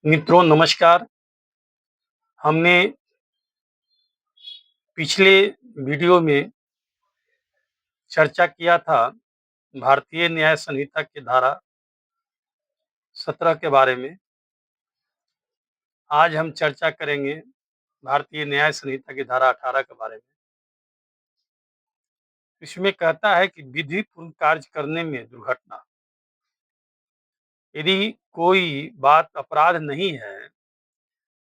मित्रों नमस्कार। हमने पिछले वीडियो में चर्चा किया था भारतीय न्याय संहिता की धारा 17 के बारे में। आज हम चर्चा करेंगे भारतीय न्याय संहिता की धारा 18 के बारे में। इसमें कहता है कि विधिपूर्ण कार्य करने में दुर्घटना, यदि कोई बात अपराध नहीं है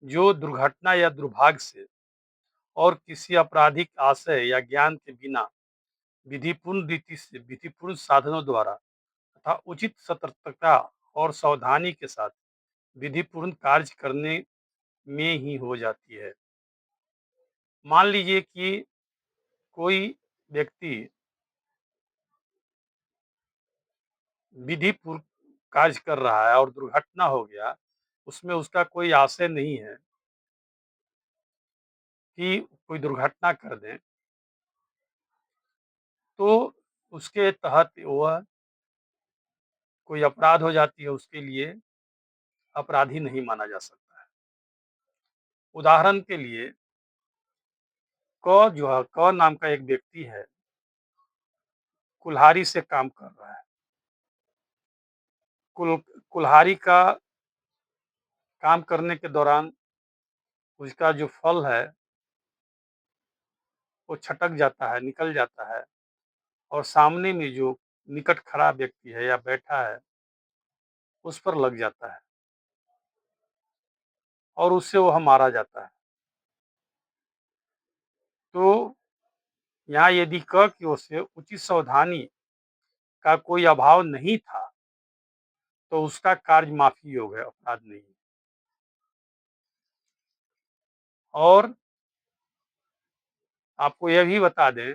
जो दुर्घटना या दुर्भाग्य से और किसी आपराधिक आशय या ज्ञान के बिना विधिपूर्ण रीति से विधिपूर्ण साधनों द्वारा तथा उचित सतर्कता और सावधानी के साथ विधिपूर्ण कार्य करने में ही हो जाती है। मान लीजिए कि कोई व्यक्ति विधिपूर्ण कार्य कर रहा है और दुर्घटना हो गया, उसमें उसका कोई आशय नहीं है कि कोई दुर्घटना कर दें, तो उसके तहत वह कोई अपराध हो जाती है, उसके लिए अपराधी नहीं माना जा सकता है। उदाहरण के लिए क नाम का एक व्यक्ति है, कुल्हाड़ी से काम कर रहा है। कुल कुल्हाड़ी का काम करने के दौरान उसका जो फल है, वो छटक जाता है, निकल जाता है और सामने में जो निकट खड़ा व्यक्ति है या बैठा है, उस पर लग जाता है और उससे वह मारा जाता है। तो यहाँ यदि क की ओर से उचित सावधानी का कोई अभाव नहीं था, तो उसका कार्य माफ़ी योग्य है, अपराध नहीं है। और आपको यह भी बता दें,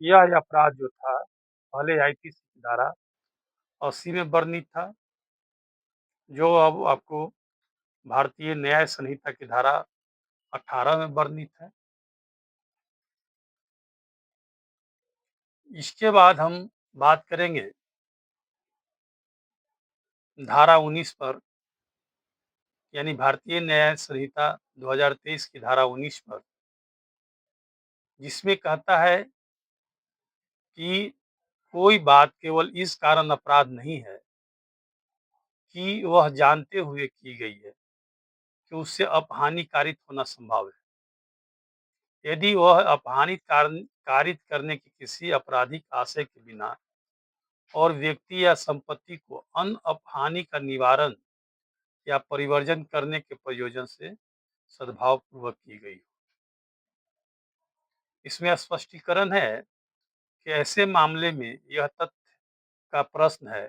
यह अपराध जो था, पहले आईपीसी की धारा 80 में वर्णित था, जो अब आपको भारतीय न्याय संहिता की धारा 18 में वर्णित है। इसके बाद हम बात करेंगे धारा 19 पर, यानी भारतीय न्याय संहिता 2023 की धारा 19 पर, जिसमें कहता है कि कोई बात केवल इस कारण अपराध नहीं है कि वह जानते हुए की गई है कि उससे अपहानि कारित होना संभव है। यदि वह अपहानि कारित करने की किसी आपराधिक आशय के बिना और व्यक्ति या संपत्ति को अन्य अपहानि का निवारण या परिवर्जन करने के प्रयोजन से सद्भावपूर्वक की गई हो। इसमें स्पष्टीकरण है कि ऐसे मामले में यह तथ्य का प्रश्न है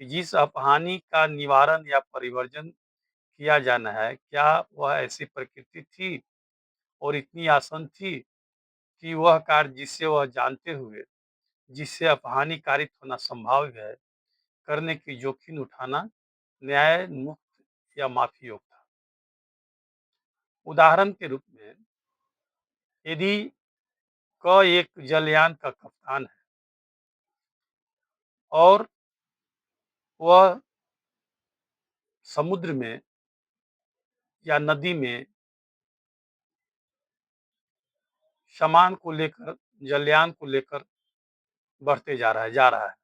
कि जिस अपहानि का निवारण या परिवर्जन किया जाना है, क्या वह ऐसी प्रकृति थी और इतनी आसान थी कि वह कार्य जिससे वह जानते हुए जिससे अपहानि कारित होना संभाव्य है, करने की जोखिम उठाना न्याय मुक्त या माफी योग्य था। उदाहरण के रूप में, यदि क एक जलयान का कप्तान है और वह समुद्र में या नदी में सामान को लेकर, जलयान को लेकर बढ़ते जा रहा है।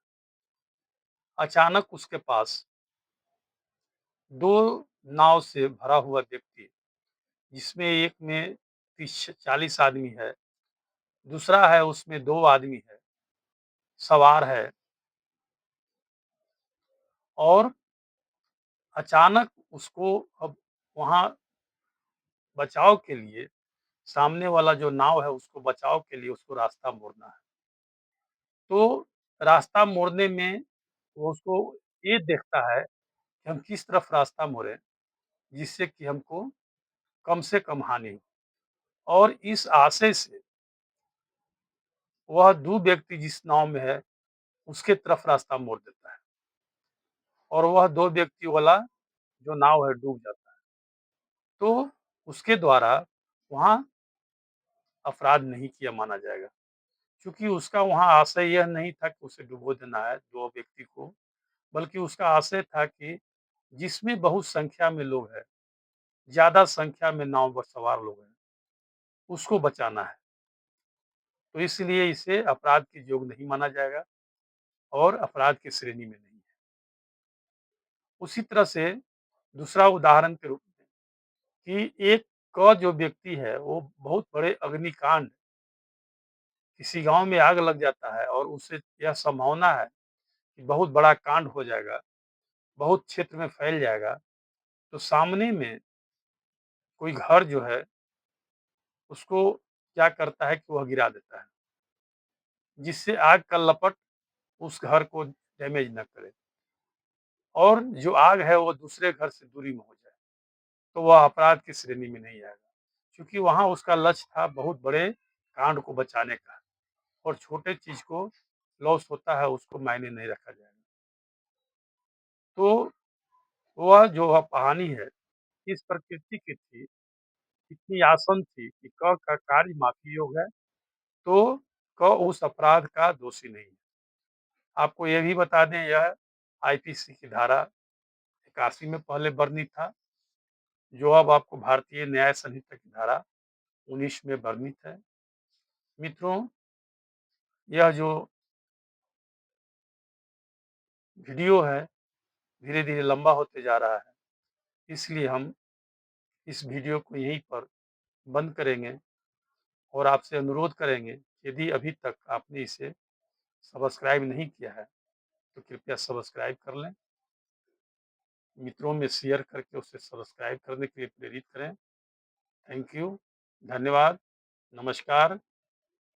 अचानक उसके पास 2 नाव से भरा हुआ व्यक्ति, जिसमें एक में 30-40 आदमी है, दूसरा है उसमें 2 आदमी है, सवार है और अचानक उसको अब वहाँ बचाव के लिए, सामने वाला जो नाव है उसको बचाव के लिए उसको रास्ता मोड़ना है। तो रास्ता मोड़ने में वो उसको ये देखता है कि हम किस तरफ रास्ता मोड़ें, जिससे कि हमको कम से कम हानि हो, और इस आशय से वह 2 व्यक्ति जिस नाव में है, उसके तरफ रास्ता मोड़ देता है और वह 2 व्यक्ति वाला जो नाव है डूब जाता है। तो उसके द्वारा वहाँ अपराध नहीं किया माना जाएगा, क्योंकि उसका वहाँ आशय यह नहीं था कि उसे डुबो देना है 2 व्यक्ति को, बल्कि उसका आशय था कि जिसमें बहुत संख्या में लोग हैं, ज़्यादा संख्या में नाव पर सवार लोग हैं, उसको बचाना है। तो इसलिए इसे अपराध के योग्य नहीं माना जाएगा और अपराध की श्रेणी में नहीं है। उसी तरह से दूसरा उदाहरण के रूप में कि एक जो व्यक्ति है वो बहुत बड़े अग्निकांड, किसी गाँव में आग लग जाता है और उसे यह संभावना है कि बहुत बड़ा कांड हो जाएगा, बहुत क्षेत्र में फैल जाएगा, तो सामने में कोई घर जो है उसको क्या करता है कि वह गिरा देता है, जिससे आग का लपट उस घर को डैमेज ना करे और जो आग है वो दूसरे घर से दूरी में हो जाए, तो वह अपराध की श्रेणी में नहीं आएगा। क्योंकि वहाँ उसका लक्ष्य था बहुत बड़े कांड को बचाने का और छोटे चीज़ को लॉस होता है उसको मायने नहीं रखा जाएगा। तो वह जो कहानी है, इस प्रकृति की थी, इतनी आसान थी कि क का कार्य माफ़ी योग्य है, तो क उस अपराध का दोषी नहीं है। आपको ये भी बता दें यह आईपीसी की धारा 81 में पहले वर्णित था, जो अब आपको भारतीय न्याय संहिता की धारा 19 में वर्णित है। मित्रों, यह जो वीडियो है, धीरे-धीरे लंबा होते जा रहा है, इसलिए हम इस वीडियो को यहीं पर बंद करेंगे और आपसे अनुरोध करेंगे, यदि अभी तक आपने इसे सब्सक्राइब नहीं किया है, तो कृपया सब्सक्राइब कर लें। मित्रों में शेयर करके उसे सब्सक्राइब करने के लिए प्रेरित करें। थैंक यू, धन्यवाद, नमस्कार।